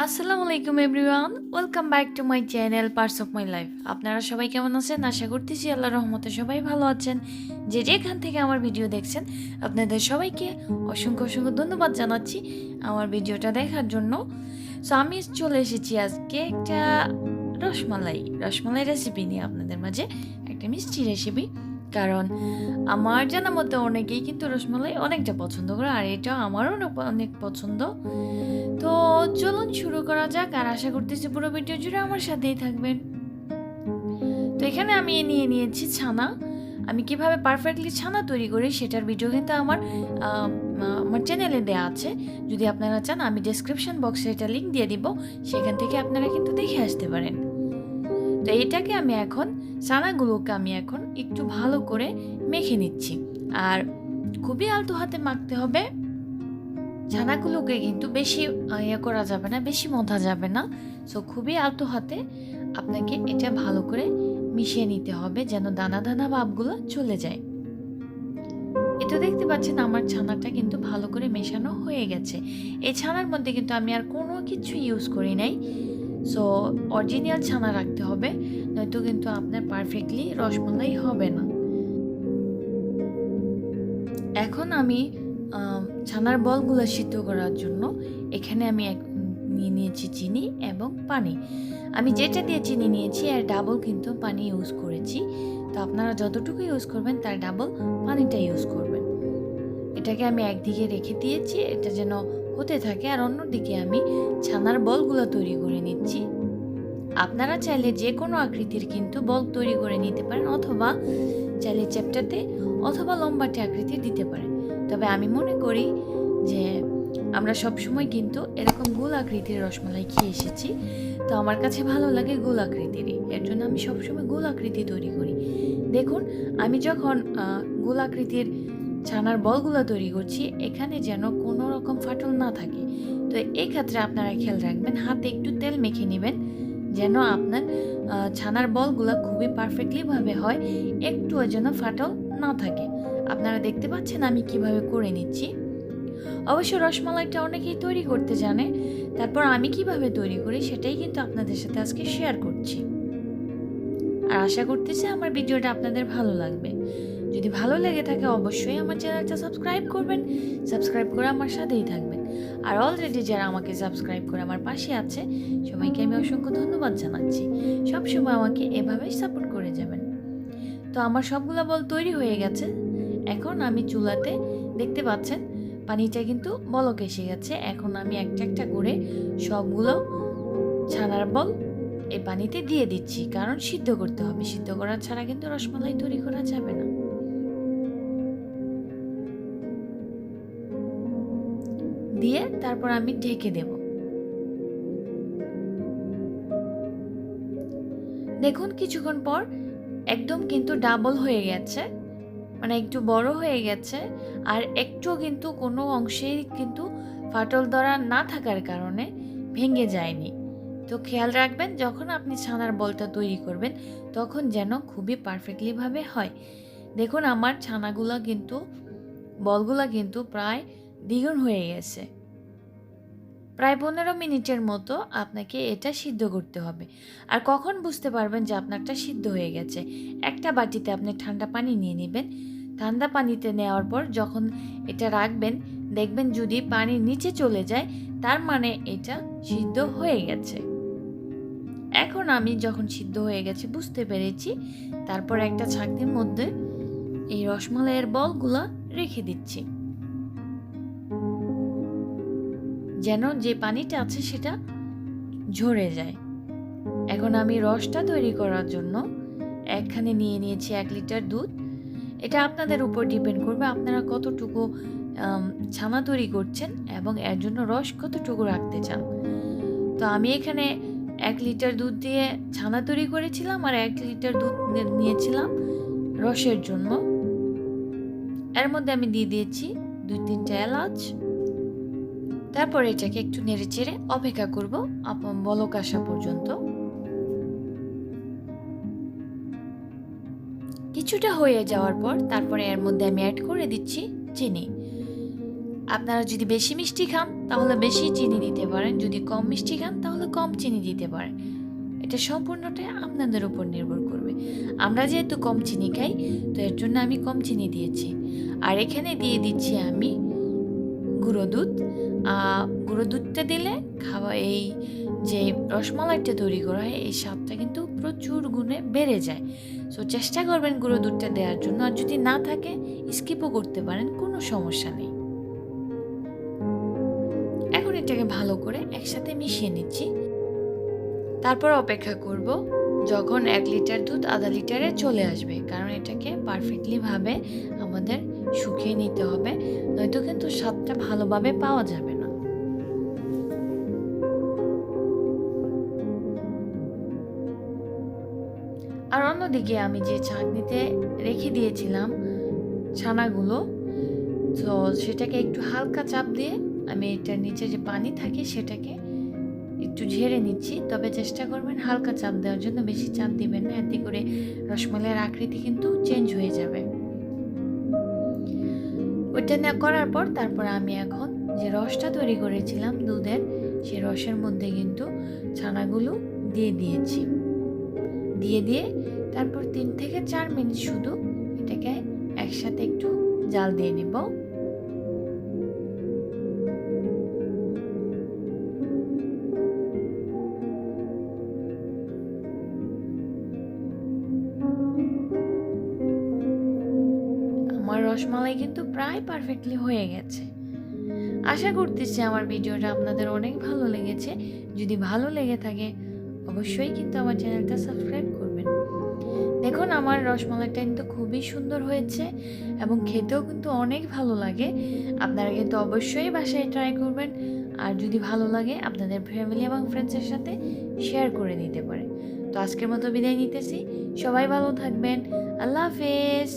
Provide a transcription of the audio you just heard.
আসসালামু আলাইকুম everyone, welcome back to my channel parts of my life. আপনারা সবাই কেমন আছেন? আশা করতেছি আল্লাহর রহমতে সবাই ভালো আছেন। যে যেখান থেকে আমার ভিডিও দেখছেন আপনাদের সবাইকে অসংখ্য অসংখ্য ধন্যবাদ জানাচ্ছি আমার ভিডিওটা দেখার জন্য। সো আমি চলে এসেছি আজকে একটা রসমালাই রেসিপি নিয়ে আপনাদের মাঝে, একটা মিষ্টি রেসিপি। কারণ আমার জানা মতো অনেকেই কিন্তু রসমালাই অনেকটা পছন্দ করে, আর এটা আমারও অনেক অনেক পছন্দ। তো চলুন শুরু করা যাক, আর আশা করতেছি পুরো ভিডিও জুড়ে আমার সাথেই থাকবেন। তো এখানে আমি নিয়ে নিয়েছি ছানা। আমি কিভাবে পারফেক্টলি ছানা তৈরি করি সেটার ভিডিও কিন্তু আমার চ্যানেলে দেওয়া আছে। যদি আপনারা চান আমি ডেসক্রিপশন বক্সে এটা লিঙ্ক দিয়ে দিব, সেখান থেকে আপনারা কিন্তু দেখে আসতে পারেন। তো এটাকে ছানাগুলোকে আমি এখন একটু ভালো করে মেখে নিচ্ছি। আর খুবই আলতো হাতে মাখতে হবে। ছানাগুলোকে কিন্তু বেশি ইয়ে করা যাবে না, বেশি মথা যাবে না। সো খুবই আলতো হাতে আপনাকে এটা ভালো করে মিশিয়ে নিতে হবে, যেন দানা দানা ভাবগুলো চলে যায়। এটা দেখতে পাচ্ছেন আমার ছানাটা কিন্তু ভালো করে মেশানো হয়ে গেছে। এই ছানার মধ্যে কিন্তু আমি আর কোনো কিছু ইউজ করি নাই। সো অরিজিনাল ছানা রাখতে হবে, নয়তো কিন্তু আপনার পারফেক্টলি রসমালাই হবে না। এখন আমি ছানার বলগুলো সিদ্ধ করার জন্য এখানে আমি নিয়ে নিয়েছি চিনি এবং পানি। আমি যেটা দিয়ে চিনি নিয়েছি এর ডাবল কিন্তু পানি ইউজ করেছি। তো আপনারা যতটুকু ইউজ করবেন তার ডাবল পানিটা ইউজ করবেন। এটাকে আমি একদিকে রেখে দিয়েছি, এটা যেন হতে থাকে, আর অন্যদিকে আমি ছানার বলগুলো তৈরি করে নিচ্ছি। আপনারা চাইলে যে কোনো আকৃতির কিন্তু বল তৈরি করে নিতে পারেন, অথবা চাইলে চ্যাপ্টাতে অথবা লম্বাটে আকৃতি দিতে পারেন। তবে আমি মনে করি যে আমরা সবসময় কিন্তু এরকম গোল আকৃতির রসমালাই খেয়ে এসেছি, তো আমার কাছে ভালো লাগে গোল আকৃতিরই, এর জন্য আমি সবসময় গোল আকৃতি তৈরি করি। দেখুন, আমি যখন গোল আকৃতির ছানার বলগুলো তৈরি করছি, এখানে যেন কোনো রকম ফাটল না থাকে। তো এই ক্ষেত্রে আপনারা খেয়াল রাখবেন, হাতে একটু তেল মেখে নেবেন, যেন আপনার ছানার বলগুলো খুবই পারফেক্টলিভাবে হয়, একটুও যেন ফাটল না থাকে। আপনারা দেখতে পাচ্ছেন আমি কিভাবে করে নিচ্ছি। অবশ্য রসমালাইটা অনেকেই তৈরি করতে জানে, তারপর আমি কিভাবে তৈরি করি সেটাই কিন্তু আপনাদের সাথে আজকে শেয়ার করছি। আর আশা করতেছি আমার ভিডিওটা আপনাদের ভালো লাগবে। যদি ভালো লেগে থাকে অবশ্যই আমার চ্যানেলটা সাবস্ক্রাইব করবেন, সাবস্ক্রাইব করে আমার সাথেই থাকবেন। আর অলরেডি যারা আমাকে সাবস্ক্রাইব করে আমার পাশে আছে সবাইকে আমি অসংখ্য ধন্যবাদ জানাচ্ছি। সবসময় আমাকে এভাবেই সাপোর্ট করে যাবেন। তো আমার সবগুলো বল তৈরি হয়ে গেছে। এখন আমি চুলাতে দেখতে পাচ্ছেন পানিটা কিন্তু বলক এসে গেছে। এখন আমি একটা একটা করে সবগুলো ছানার বল এই পানিতে দিয়ে দিচ্ছি, কারণ সিদ্ধ করতে হবে। সিদ্ধ করা ছাড়া কিন্তু রসমালাই তৈরি করা যাবে না। দিয়ে তারপর আমি ঢেকে দেব। দেখুন কিছুক্ষণ পর একদম কিন্তু ডাবল হয়ে গেছে, মানে একটু বড় হয়ে গেছে। আর একটুও কিন্তু কোনো অংশেই কিন্তু ফাটল ধরা না থাকার কারণে ভেঙে যায়নি। তো খেয়াল রাখবেন যখন আপনি ছানার বলটা তৈরি করবেন তখন যেন খুবই পারফেক্টলিভাবে হয়। দেখুন আমার বলগুলা কিন্তু প্রায় দ্বিগুণ হয়ে গেছে। প্রায় 15 মিনিটের মতো আপনাকে এটা সিদ্ধ করতে হবে। আর কখন বুঝতে পারবেন যে আপনারটা সিদ্ধ হয়ে গেছে? একটা বাটিতে আপনি ঠান্ডা পানি নিয়ে নেবেন। ঠান্ডা পানিতে নেওয়ার পর যখন এটা রাখবেন, দেখবেন যদি পানি নিচে চলে যায় তার মানে এটা সিদ্ধ হয়ে গেছে। এখন আমি যখন সিদ্ধ হয়ে গেছে বুঝতে পেরেছি, তারপর একটা ছাঁকনির মধ্যে এই রসমালাইয়ের বলগুলা রেখে দিচ্ছি, যেন যে পানিটা আছে সেটা ঝরে যায়। এখন আমি রসটা তৈরি করার জন্য এখানে নিয়ে নিয়েছি 1 লিটার দুধ। এটা আপনাদের উপর ডিপেন্ড করবে আপনারা কতটুকু ছানা তৈরি করছেন এবং এর জন্য রস কতটুকু রাখতে চান। তো আমি এখানে 1 লিটার দুধ দিয়ে ছানা তৈরি করেছিলাম, আর 1 লিটার দুধ নিয়েছিলাম রসের জন্য। এর মধ্যে আমি দিয়ে দিয়েছি 2-3টা এলাচ। তারপর এটাকে একটু নেড়েচেড়ে অপেক্ষা করব বলক আসা পর্যন্ত। কিছুটা হয়ে যাওয়ার পর তারপরে এর মধ্যে আমি অ্যাড করে দিচ্ছি চিনি। আপনারা যদি বেশি মিষ্টি খান তাহলে বেশি চিনি দিতে পারেন, যদি কম মিষ্টি খান তাহলে কম চিনি দিতে পারেন। এটা সম্পূর্ণটাই আপনাদের উপর নির্ভর করবে। আমরা যেহেতু কম চিনি খাই, তো এর জন্য আমি কম চিনি দিয়েছি। আর এখানে দিয়ে দিচ্ছি আমি গুঁড়ো দুধ। গুঁড়ো দুধটা দিলে খাওয়া এই যে রসমালাইটা তৈরি করা হয় এই স্বাদটা কিন্তু প্রচুর গুণে বেড়ে যায়। সো চেষ্টা করবেন গুঁড়ো দুধটা দেওয়ার জন্য, আর যদি না থাকে স্কিপও করতে পারেন, কোনো সমস্যা নেই। এখন এটাকে ভালো করে একসাথে মিশিয়ে নিচ্ছি। তারপর অপেক্ষা করব যখন 1 লিটার দুধ আধা লিটারে চলে আসবে, কারণ এটাকে পারফেক্টলি ভাবে আমাদের শুকিয়ে নিতে হবে, নয়তো কিন্তু স্বাদটা ভালোভাবে পাওয়া যাবে না। আর অন্যদিকে আমি যে ছাঁকনিতে রেখে দিয়েছিলাম ছানাগুলো, তো সেটাকে একটু হালকা চাপ দিয়ে আমি এটার নিচে যে পানি থাকে সেটাকে একটু ঝেড়ে নিচ্ছি। তবে চেষ্টা করবেন হালকা চাপ দেওয়ার জন্য, বেশি চাপ দিবেন না, এতে করে রসমালাইয়ের আকৃতি কিন্তু চেঞ্জ হয়ে যাবে। ওইটা না করার পর তারপর আমি এখন যে রসটা তৈরি করেছিলাম দুধের, সেই রসের মধ্যে কিন্তু ছানাগুলো দিয়ে দিয়েছি। দিয়ে তারপর 3 থেকে 4 মিনিট শুধু এটাকে একসাথে একটু জাল দিয়ে নেব। আমার রসমালাই কিন্তু প্রায় পারফেক্টলি হয়ে গেছে। আশা করতেছি আমার ভিডিওটা আপনাদের অনেক ভালো লেগেছে। যদি ভালো লেগে থাকে অবশ্যই কিন্তু আমার চ্যানেলটা সাবস্ক্রাইব করবেন। দেখুন আমার রসমালাইটা কিন্তু খুবই সুন্দর হয়েছে এবং খেতেও কিন্তু অনেক ভালো লাগে। আপনারা কিন্তু অবশ্যই বাসায় ট্রাই করবেন। আর যদি ভালো লাগে আপনাদের ফ্যামিলি এবং ফ্রেন্ডসের সাথে শেয়ার করে দিতে পারেন। তো আজকের মতো বিদায় নিতেছি। সবাই ভালো থাকবেন। আল্লাহ হাফেজ।